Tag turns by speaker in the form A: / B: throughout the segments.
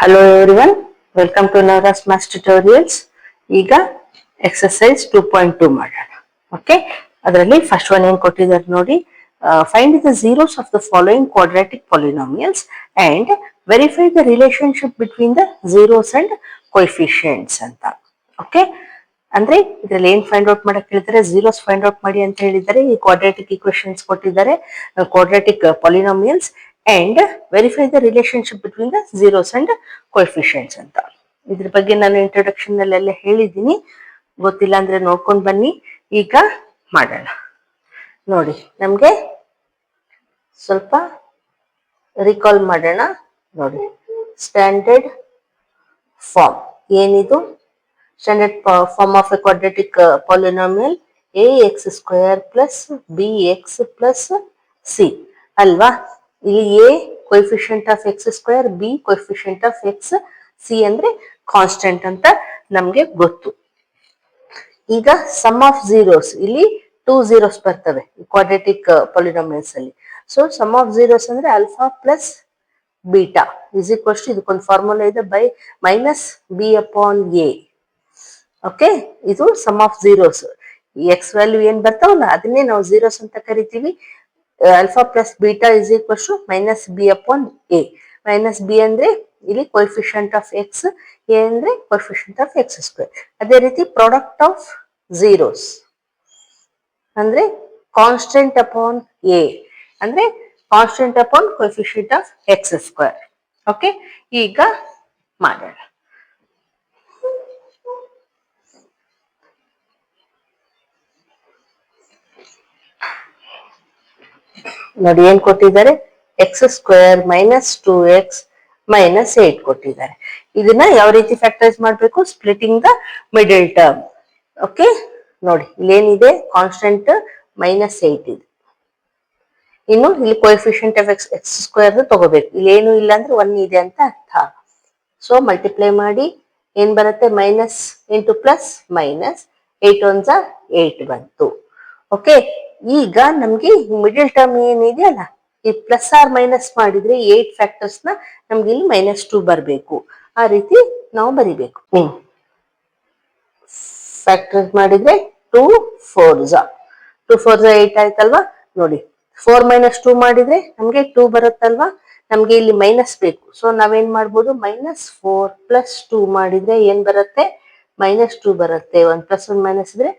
A: Hello everyone, welcome to Navras Maths Tutorials. ಈಗ exercise 2.2 ಮಾಡೋಣ. Okay, ಅದರಲ್ಲಿ ಫಸ್ಟ್ ಒನ್ ಏನು ಕೊಟ್ಟಿದ್ದಾರೆ ನೋಡಿ, find the zeros of the following quadratic polynomials and verify the relationship between the zeros and coefficients ಅಂತ. Okay, ಅಂದ್ರೆ ಇದ್ರಲ್ಲಿ ಏನ್ ಫೈಂಡ್ ಔಟ್ ಮಾಡಕ್ ಹೇಳಿದ್ದಾರೆ, ಝೀರೋಸ್ ಫೈಂಡ್ ಔಟ್ ಮಾಡಿ ಅಂತ ಹೇಳಿದ್ದಾರೆ. ಈ ಕ್ವಾಡ್ರಾಟಿಕ್ ಇಕ್ವೇಶನ್ಸ್ ಕೊಟ್ಟಿದ್ದಾರೆ, quadratic polynomials and verify the relationship between the zeros and coefficients ಅಂತ. ಇದ್ರ ಬಗ್ಗೆ ನಾನು ಇಂಟ್ರೊಡಕ್ಷನ್ ನಲ್ಲೆಲ್ಲ ಹೇಳಿದ್ದೀನಿ, ಗೊತ್ತಿಲ್ಲ ಅಂದ್ರೆ ನೋಡ್ಕೊಂಡು ಬನ್ನಿ. ಈಗ ಮಾಡೋಣ ನೋಡಿ, ನಮ್ಗೆ ಸ್ವಲ್ಪ ರಿಕಾಲ್ ಮಾಡೋಣ ನೋಡಿ. ಸ್ಟ್ಯಾಂಡರ್ಡ್ ಫಾರ್ಮ್ ಏನಿದು? Standard form of a quadratic polynomial ax square plus bx plus c ಅಲ್ವಾ? ಇಲ್ಲಿ a coefficient of x square, b coefficient of x, c ಅಂದ್ರೆ ಕಾನ್ಸ್ಟೆಂಟ್ ಅಂತ ನಮ್ಗೆ ಗೊತ್ತು. ಈಗ ಸಮ್ ಆಫ್ ಝೀರೋಸ್, ಇಲ್ಲಿ 2 zeros ಬರ್ತವೆ ಕ್ವಾಡ್ರಾಟಿಕ್ ಪಾಲಿನಾಮಿಯಲ್ಸ್ ಅಲ್ಲಿ. ಸೊ ಸಮ್ ಆಫ್ ಝೀರೋಸ್ ಅಂದ್ರೆ alpha plus beta is equals to, ಇದಕ್ಕೊಂದು ಫಾರ್ಮುಲಾ ಇದೆ, by minus b upon a. Okay, ಇದು sum of zeros. X value ಏನ್ ಬರ್ತಾವಲ್ಲ ಅದನ್ನೇ ನಾವು ಝೀರೋಸ್ ಅಂತ ಕರಿತೀವಿ. Alpha plus beta is equals to minus b upon a. Minus b ಅಂದ್ರೆ ಇಲ್ಲಿ ಕೋಎಫಿಷಿಯಂಟ್ ಆಫ್ ಎಕ್ಸ್, ಎ ಅಂದ್ರೆ ಕೋಎಫಿಷಿಯಂಟ್ ಆಫ್ ಎಕ್ಸ್ ಸ್ಕ್ವೇರ್. ಅದೇ ರೀತಿ ಪ್ರಾಡಕ್ಟ್ ಆಫ್ ಝೀರೋಸ್ ಅಂದ್ರೆ ಕಾನ್ಸ್ಟೆಂಟ್ ಅಪಾನ್ ಎ ಅಂದ್ರೆ constant upon coefficient of X square. Okay, ಈಗ ಮಾಡೋಣ. ನೋಡಿ ಏನ್ ಕೊಟ್ಟಿದ್ದಾರೆ, X square minus 2x minus 8 ಕೊಟ್ಟಿದ್ದಾರೆ. ಇದನ್ನ ಯಾವ ರೀತಿ ಫ್ಯಾಕ್ಟರೈಸ್ ಮಾಡಬೇಕು? Splitting the middle term. Okay, ನೋಡಿ ಇಲ್ಲೇನಿದೆ, ಕಾನ್ಸ್ಟೆಂಟ್ ಮೈನಸ್ 8 ಇದೆ. ಇನ್ನು ಇಲ್ಲಿ ಕೋಎಫಿಷಿಯಂಟ್ ಆಫ್ ಎಕ್ಸ್ ಸ್ಕ್ವೇರ್ ತಗೋಬೇಕು. ಇಲ್ಲೇನು ಇಲ್ಲ ಅಂದ್ರೆ 1 ಇದೆ ಅಂತ ಅರ್ಥ. ಸೊ ಮಲ್ಟಿಪ್ಲೈ ಮಾಡಿ ಏನ್ ಬರುತ್ತೆ, ಮೈನಸ್ ಇಂಟು ಪ್ಲಸ್ ಮೈನಸ್, 8 1 8 ಬಂತು. ಓಕೆ, ಈಗ ನಮ್ಗೆ ಮಿಡಲ್ ಟರ್ಮ್ ಏನಿದೆಯಲ್ಲ, ಈ ಪ್ಲಸ್ ಆರ್ ಮೈನಸ್ ಮಾಡಿದ್ರೆ 8 ಫ್ಯಾಕ್ಟರ್ಸ್ ನ ನಮ್ಗೆ ಇಲ್ಲಿ -2 ಬರಬೇಕು. ಆ ರೀತಿ ನಾವು ಬರಿಬೇಕು. ಫ್ಯಾಕ್ಟರ್ ಮಾಡಿದ್ರೆ 2 4s 8 ಆಯ್ತಲ್ವಾ? ನೋಡಿ 4 - 2 ಮಾಡಿದ್ರೆ ನಮ್ಗೆ 2 ಬರುತ್ತಲ್ವಾ? ನಮ್ಗೆ ಇಲ್ಲಿ ಮೈನಸ್ ಬೇಕು. ಸೊ ನಾವೇನ್ ಮಾಡ್ಬೋದು, -4 + 2 ಮಾಡಿದ್ರೆ ಏನ್ ಬರುತ್ತೆ, -2 ಬರುತ್ತೆ. 1 + 1 ಮೈನಸ್ ಇದ್ರೆ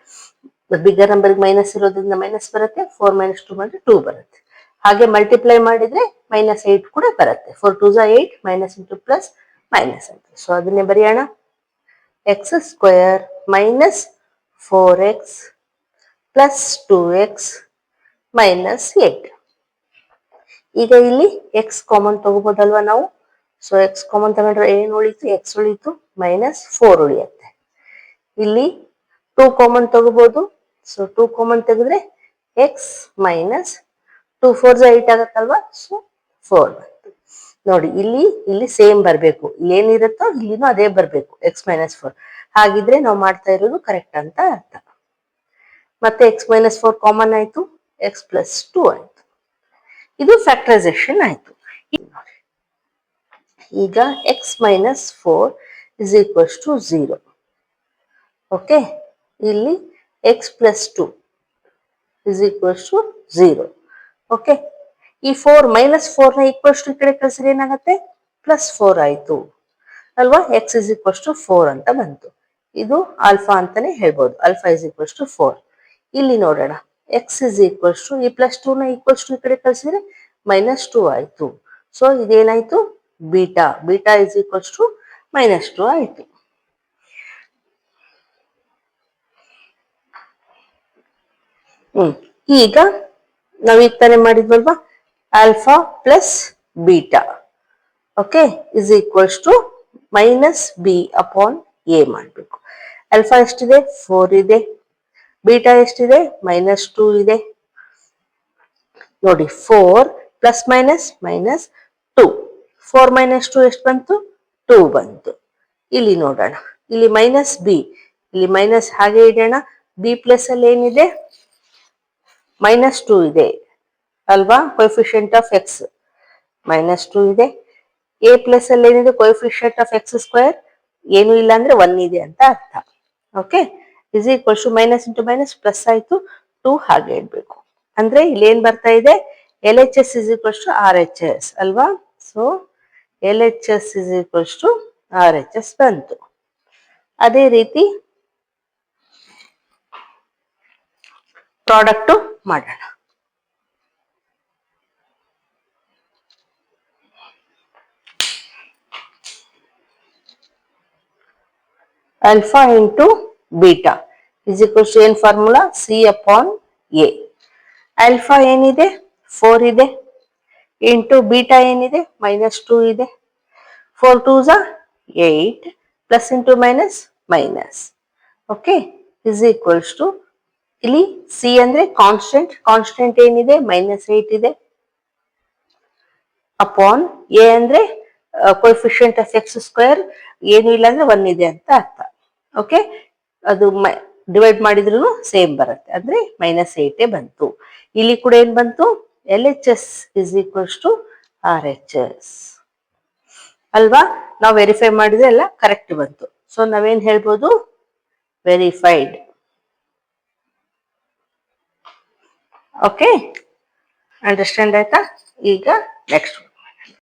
A: ಬಿಗರ್ ನಂಬರ್ ಮೈನಸ್ ಇರೋದ್ರಿಂದ ಮೈನಸ್ ಬರುತ್ತೆ. 4 - 2 ಮಾಡಿದ್ರೆ 2 ಬರುತ್ತೆ. ಹಾಗೆ ಮಲ್ಟಿಪ್ಲೈ ಮಾಡಿದ್ರೆ -8 ಕೂಡ ಬರುತ್ತೆ. 4 2s 8 minus into plus minus ಅಂತ. ಸೊ ಅದನ್ನೇ ಬರೆಯೋಣ, X square minus 4x plus 2x minus 8. ಈಗ ಇಲ್ಲಿ ಎಕ್ಸ್ ಕಾಮನ್ ತಗೋಬೋದಲ್ವಾ ನಾವು? ಸೊ ಎಕ್ಸ್ ಕಾಮನ್ ತಗೊಂಡ್ರೆ ಏನ್ ಉಳಿತು, ಎಕ್ಸ್ ಉಳಿತು, -4 ಉಳಿಯುತ್ತೆ. ಇಲ್ಲಿ 2 ಕಾಮನ್ ತಗೋಬಹುದು. ಸೊ 2 ಕಾಮನ್ ತೆಗೆದ್ರೆ ಎಕ್ಸ್ ಮೈನಸ್ 2 4s 8 ಆಗತ್ತಲ್ವಾ? ಸೊ 4 ಬಂತು. ನೋಡಿ ಇಲ್ಲಿ ಸೇಮ್ ಬರ್ಬೇಕು, ಏನಿರುತ್ತೋ ಇಲ್ಲಿನೂ ಅದೇ ಬರ್ಬೇಕು, ಎಕ್ಸ್ -4. ಹಾಗಿದ್ರೆ ನಾವು ಮಾಡ್ತಾ ಇರೋದು ಕರೆಕ್ಟ್ ಅಂತ ಅರ್ಥ. ಮತ್ತೆ ಎಕ್ಸ್ -4 ಕಾಮನ್ ಆಯ್ತು, ಎಕ್ಸ್ ಪ್ಲಸ್ 2 ಆಯ್ತು. ಇದು ಫ್ಯಾಕ್ಟರೈಸೇಷನ್ ಆಯ್ತು. ಈಗ x -4 is equals to 0. Okay, ಇಲ್ಲಿ x plus 2 is equals to 0. Okay, ಈ 4 -4 ನ ಈಕ್ವಲ್ಸ್ ಟು ಈ ಕಡೆ ಕಳಿಸಿದ್ರೆ ಏನಾಗುತ್ತೆ, +4 ಆಯ್ತು ಅಲ್ವಾ? ಎಕ್ಸ್ ಇಸ್ ಈಕ್ವಲ್ಸ್ ಟು 4 ಅಂತ ಬಂತು. ಇದು ಆಲ್ಫಾ ಅಂತಾನೆ ಹೇಳ್ಬೋದು. Alpha is equals to 4. ಇಲ್ಲಿ ನೋಡೋಣ, ಎಕ್ಸ್ ಇಸ್ ಈಕ್ವಲ್ಸ್ ಟು ಈ +2 ನ ಈಕ್ವಲ್ಸ್ ಟು ಈ ಕಡೆ ಕಳಿಸಿದ್ರೆ -2 ಆಯ್ತು. ಸೊ ಇದೇನಾಯ್ತು, beta. Beta is equals to -2 ಆಯ್ತು. ಈಗ ನಾವೀಗ ತಾನೇ ಮಾಡಿದ್ವಲ್ವಾ, alpha plus beta okay is equals to -b upon a ಮಾಡಬೇಕು. ಆಲ್ಫಾ ಎಷ್ಟಿದೆ, 4 ಇದೆ. ಬೀಟಾ ಎಷ್ಟಿದೆ, -2 ಇದೆ. ನೋಡಿ 4 ಪ್ಲಸ್ ಮೈನಸ್ -2. 4 - 2 ಎಷ್ಟು ಬಂತು, 2 ಬಂತು. ಇಲ್ಲಿ ನೋಡೋಣ, ಇಲ್ಲಿ -b, ಇಲ್ಲಿ ಮೈನಸ್ ಹಾಗೆ ಇಡೋಣ. b ಪ್ಲಸ್ ಅಲ್ಲಿ ಏನಿದೆ, -2 ಇದೆ ಅಲ್ವಾ? ಕೋಎಫಿಷಿಯಂಟ್ ಆಫ್ ಎಕ್ಸ್ -2 ಇದೆ. ಎ ಪ್ಲಸ್ ಅಲ್ಲಿ ಏನಿದೆ ಕೋಎಫಿಷಿಯಂಟ್ ಆಫ್ ಎಕ್ಸ್ ಸ್ಕ್ವೇರ್ ಏನು ಇಲ್ಲ ಅಂದ್ರೆ 1 ಇದೆ ಅಂತ ಅರ್ಥ. Okay, is equals to minus into minus plus ಆಯ್ತು, 2 ಹಾಗೆ ಇಡ್ಬೇಕು. ಅಂದ್ರೆ ಇಲ್ಲಿ ಏನ್ ಬರ್ತಾ ಇದೆ, L H S is equals to R H S ಅಲ್ವಾ. So L H S is equals to R H S ಬಂತು. ಅದೇ ರೀತಿ ಪ್ರಾಡಕ್ಟ್ ಮಾಡೋಣ. alpha into beta is equals to ಏನ್ formula, C upon A. Alpha ಏನಿದೆ 4 ಇದೆ, into beta ಏನಿದೆ -2 ಇದೆ. 4 2s are 8 plus into minus minus. Okay, is equals to ಇಲ್ಲಿ ಸಿ ಅಂದ್ರೆ ಕಾನ್ಸ್ಟೆಂಟ್, ಕಾನ್ಸ್ಟೆಂಟ್ ಏನಿದೆ -8 ಇದೆ, ಅಪಾನ್ ಎ ಅಂದ್ರೆ ಕೋಎಫಿಷಿಯಂಟ್ ಆಫ್ ಎಕ್ಸ್ ಸ್ಕ್ವೇರ್ ಏನು ಇಲ್ಲ ಅಂದ್ರೆ 1 ಇದೆ ಅಂತ ಅರ್ಥ. ಓಕೆ, ಅದು ಡಿವೈಡ್ ಮಾಡಿದ್ರು ಸೇಮ್ ಬರುತ್ತೆ, ಅಂದ್ರೆ -8 ಬಂತು. ಇಲ್ಲಿ ಕೂಡ ಏನ್ ಬಂತು, L H S is equals to R H S ಅಲ್ವಾ. ನಾವು ವೆರಿಫೈ ಮಾಡಿದ್ರೆ ಎಲ್ಲ ಕರೆಕ್ಟ್ ಬಂತು. ಸೊ ನಾವೇನ್ ಹೇಳ್ಬೋದು, ವೆರಿಫೈಡ್. ಓಕೆ, ಅಂಡರ್ಸ್ಟ್ಯಾಂಡ್ ಆಯ್ತಾ. ಈಗ ನೆಕ್ಸ್ಟ್